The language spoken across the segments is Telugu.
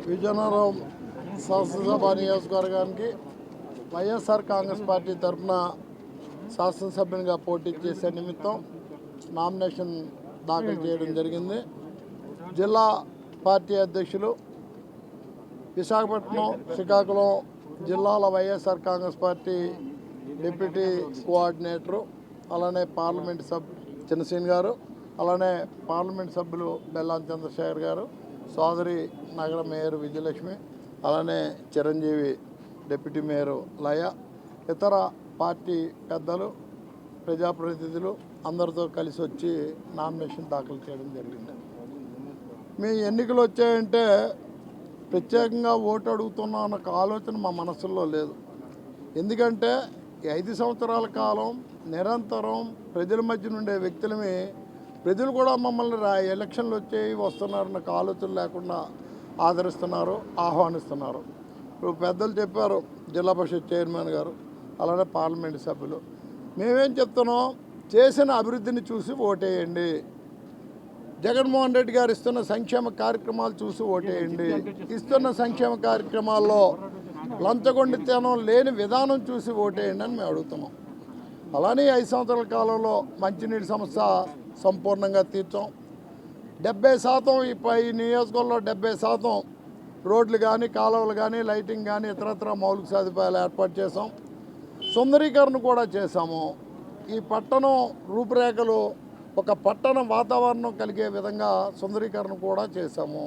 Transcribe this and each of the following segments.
విజయనగరం శాసనసభ నియోజకవర్గానికి వైఎస్ఆర్ కాంగ్రెస్ పార్టీ తరఫున శాసనసభ్యునిగా పోటీ చేసే నిమిత్తం నామినేషన్ దాఖలు చేయడం జరిగింది. జిల్లా పార్టీ అధ్యక్షులు, విశాఖపట్నం, శ్రీకాకుళం జిల్లాల YSR Congress party deputy coordinator, అలానే పార్లమెంట్ చిన్నసీన్ గారు, అలానే పార్లమెంట్ సభ్యులు బెల్లాం చంద్రశేఖర్ గారు, సోదరి నగర మేయర్ విజయలక్ష్మి, అలానే చిరంజీవి డిప్యూటీ మేయర్ లయ, ఇతర పార్టీ పెద్దలు, ప్రజాప్రతినిధులు అందరితో కలిసి వచ్చి నామినేషన్ దాఖలు చేయడం జరిగింది. మీ ఎన్నికలు వచ్చాయంటే ప్రత్యేకంగా ఓటు అడుగుతున్నాం అన్న ఆలోచన మా మనసులో లేదు. ఎందుకంటే ఈ 5 సంవత్సరాల కాలం నిరంతరం ప్రజల మధ్య నుండే వ్యక్తులమే, ప్రజలు కూడా మమ్మల్ని ఎలక్షన్లు వచ్చేవి వస్తున్నారన్న ఆలోచన లేకుండా ఆదరిస్తున్నారు, ఆహ్వానిస్తున్నారు. ఇప్పుడు పెద్దలు చెప్పారు, జిల్లా పరిషత్ చైర్మన్ గారు, అలానే పార్లమెంటు సభ్యులు. మేమేం చెప్తున్నాం, చేసిన అభివృద్ధిని చూసి ఓటేయండి, జగన్మోహన్ రెడ్డి గారు ఇస్తున్న సంక్షేమ కార్యక్రమాలు చూసి ఓటేయండి, ఇస్తున్న సంక్షేమ కార్యక్రమాల్లో లంచగొండితనం లేని విధానం చూసి ఓటేయండి అని మేము అడుగుతున్నాం. అలానే 5 సంవత్సరాల కాలంలో మంచినీటి సమస్య సంపూర్ణంగా తీర్చాం. 70% ఈ నియోజకవర్గంలో 70% రోడ్లు కానీ, కాలువలు కానీ, లైటింగ్ కానీ, ఇతరత్ర మౌలిక సదుపాయాలు ఏర్పాటు చేసాం. సుందరీకరణ కూడా చేశాము. ఈ పట్టణం రూపురేఖలు ఒక పట్టణ వాతావరణం కలిగే విధంగా సుందరీకరణ కూడా చేశాము.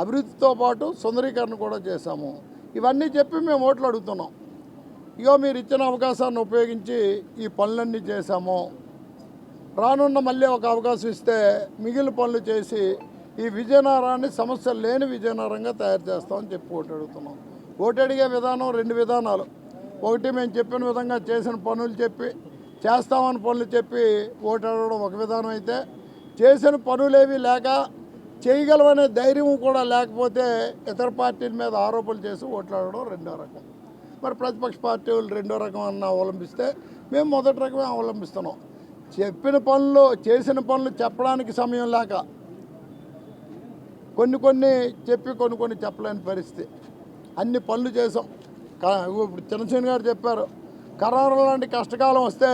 అభివృద్ధితో పాటు సుందరీకరణ కూడా చేశాము. ఇవన్నీ చెప్పి మేము ఓట్లు అడుగుతున్నాం. ఇగో మీరు ఇచ్చిన అవకాశాన్ని ఉపయోగించి ఈ పనులన్నీ చేశాము. రానున్న మళ్ళీ ఒక అవకాశం ఇస్తే మిగిలిన పనులు చేసి ఈ విజయనగరాన్ని సమస్య లేని విజయనగరంగా తయారు చేస్తామని చెప్పి ఓటు అడుగుతున్నాం. ఓటు అడిగే విధానం 2 విధానాలు. ఒకటి, మేము చెప్పిన విధంగా చేసిన పనులు చెప్పి, చేస్తామని పనులు చెప్పి ఓటు అడగడం ఒక విధానం అయితే, చేసిన పనులేవి లేక చేయగలమనే ధైర్యం కూడా లేకపోతే ఇతర పార్టీల మీద ఆరోపణలు చేసి ఓట్లు అడగడం రెండో రకం. మరి ప్రతిపక్ష పార్టీ వాళ్ళు రెండో రకం అన్న అవలంబిస్తే మేము మొదటి రకమే అవలంబిస్తున్నాం. చెప్పిన పనులు, చేసిన పనులు చెప్పడానికి సమయం లేక కొన్ని చెప్పి కొన్ని చెప్పలేని పరిస్థితి. అన్ని పనులు చేసాం. ఇప్పుడు చిన్నసీన్ గారు చెప్పారు, కరోనా లాంటి కష్టకాలం వస్తే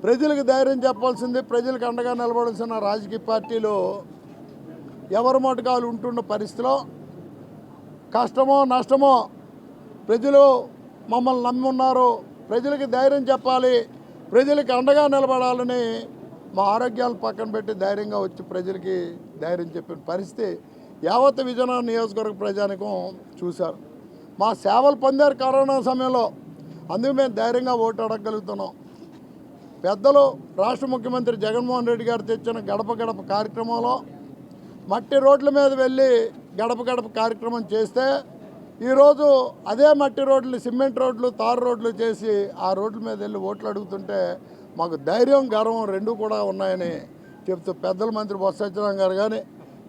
ప్రజలకు ధైర్యం చెప్పాల్సింది, ప్రజలకు అండగా నిలబడాల్సిన రాజకీయ పార్టీలు ఎవరి మటుకాలు ఉంటున్న పరిస్థితిలో కష్టమో నష్టమో ప్రజలు మమ్మల్ని నమ్మి ఉన్నారు, ప్రజలకు ధైర్యం చెప్పాలి, ప్రజలకు అండగా నిలబడాలని మా ఆరోగ్యాలు పక్కన పెట్టి ధైర్యంగా వచ్చి ప్రజలకి ధైర్యం చెప్పిన పరిస్థితి యావత్ విజయనగరం నియోజకవర్గ ప్రజానికం చూశారు. మా సేవలు పొందారు కరోనా సమయంలో, అందుకు మేము ధైర్యంగా ఓటు అడగగలుగుతున్నాం. పెద్దలు రాష్ట్ర ముఖ్యమంత్రి జగన్మోహన్ రెడ్డి గారు తెచ్చిన గడప గడప కార్యక్రమంలో మట్టి రోడ్ల మీద వెళ్ళి గడప గడప కార్యక్రమం చేస్తే ఈరోజు అదే మట్టి రోడ్లు, సిమెంట్ రోడ్లు, తారు రోడ్లు చేసి ఆ రోడ్ల మీద వెళ్ళి ఓట్లు అడుగుతుంటే మాకు ధైర్యం, గర్వం రెండూ కూడా ఉన్నాయని చెప్తూ పెద్దల మంత్రి బొత్స సత్యనారాయణ గారు కానీ,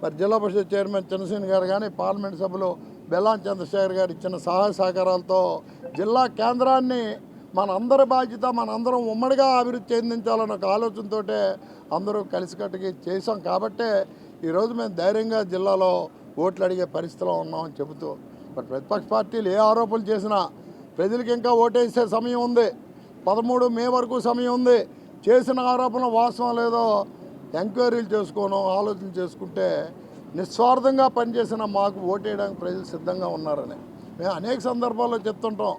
మరి జిల్లా పరిషత్ చైర్మన్ చిన్నసీన్ గారు కానీ, పార్లమెంట్ సభ్యులు బెల్లాం చంద్రశేఖర్ గారు ఇచ్చిన సహాయ సహకారాలతో జిల్లా కేంద్రాన్ని మనందరి బాధ్యత, మనందరం ఉమ్మడిగా అభివృద్ధి చెందించాలన్న ఒక ఆలోచనతో అందరూ కలిసికట్టుగా చేసాం. కాబట్టే ఈరోజు మేము ధైర్యంగా జిల్లాలో ఓట్లు అడిగే పరిస్థితిలో ఉన్నామని చెబుతూ, మరి ప్రతిపక్ష పార్టీలు ఏ ఆరోపణలు చేసినా ప్రజలకు ఇంకా ఓటేసే సమయం ఉంది. 13 మే వరకు సమయం ఉంది. చేసిన ఆరోపణలు వాస్తవం లేదో ఎంక్వైరీలు చేసుకోను, ఆలోచన చేసుకుంటే నిస్వార్థంగా పనిచేసిన మాకు ఓటేయడానికి ప్రజలు సిద్ధంగా ఉన్నారని మేము అనేక సందర్భాల్లో చెప్తుంటాం.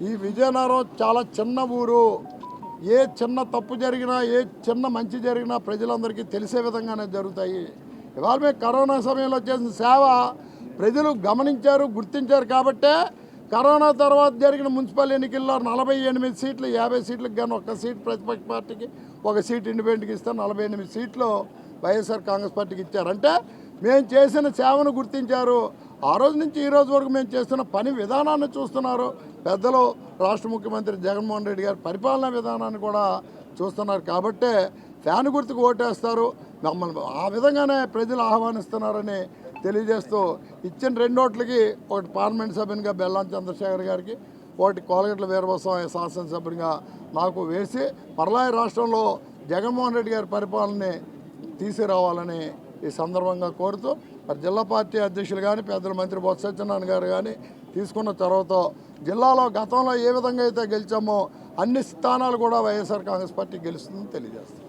ఈ విజయనగరం చాలా చిన్న ఊరు. ఏ చిన్న తప్పు జరిగినా, ఏ చిన్న మంచి జరిగినా ప్రజలందరికీ తెలిసే విధంగానే జరుగుతాయి. ఇవాళ మేము కరోనా సమయంలో చేసిన సేవ ప్రజలు గమనించారు, గుర్తించారు. కాబట్టే కరోనా తర్వాత జరిగిన మున్సిపల్ ఎన్నికల్లో 48 సీట్లు, 50 సీట్లకు కానీ 1 సీట్ ప్రతిపక్ష పార్టీకి, 1 సీట్ ఇండిపెండెంట్కి ఇస్తే 48 సీట్లు వైఎస్ఆర్ కాంగ్రెస్ పార్టీకి ఇచ్చారు. అంటే మేము చేసిన సేవను గుర్తించారు. ఆ రోజు నుంచి ఈ రోజు వరకు మేము చేస్తున్న పని విధానాన్ని చూస్తున్నారు. పెద్దలు రాష్ట్ర ముఖ్యమంత్రి జగన్మోహన్ రెడ్డి గారి పరిపాలనా విధానాన్ని కూడా చూస్తున్నారు. కాబట్టే ఫ్యాన్ గుర్తుకు ఓటేస్తారు. మమ్మల్ని ఆ విధంగానే ప్రజలు ఆహ్వానిస్తున్నారని తెలియజేస్తూ, ఇచ్చిన 2 ఓట్లకి ఒకటి పార్లమెంట్ సభ్యునిగా బెల్లాం చంద్రశేఖర్ గారికి, ఒకటి కోలగట్ల వీరభద్రస్వామి శాసనసభ్యునిగా నాకు వేసి మరలా రాష్ట్రంలో జగన్మోహన్ రెడ్డి గారి పరిపాలనని తీసుకురావాలని ఈ సందర్భంగా కోరుతూ మరి జిల్లా పార్టీ అధ్యక్షులు కానీ పెద్దల మంత్రి బొత్స సత్యనారాయణ గారు కానీ తీసుకున్న చొరవతో జిల్లాలో గతంలో ఏ విధంగా అయితే గెలిచామో అన్ని స్థానాలు కూడా వైఎస్ఆర్ కాంగ్రెస్ పార్టీ గెలుస్తుందని తెలియజేస్తారు.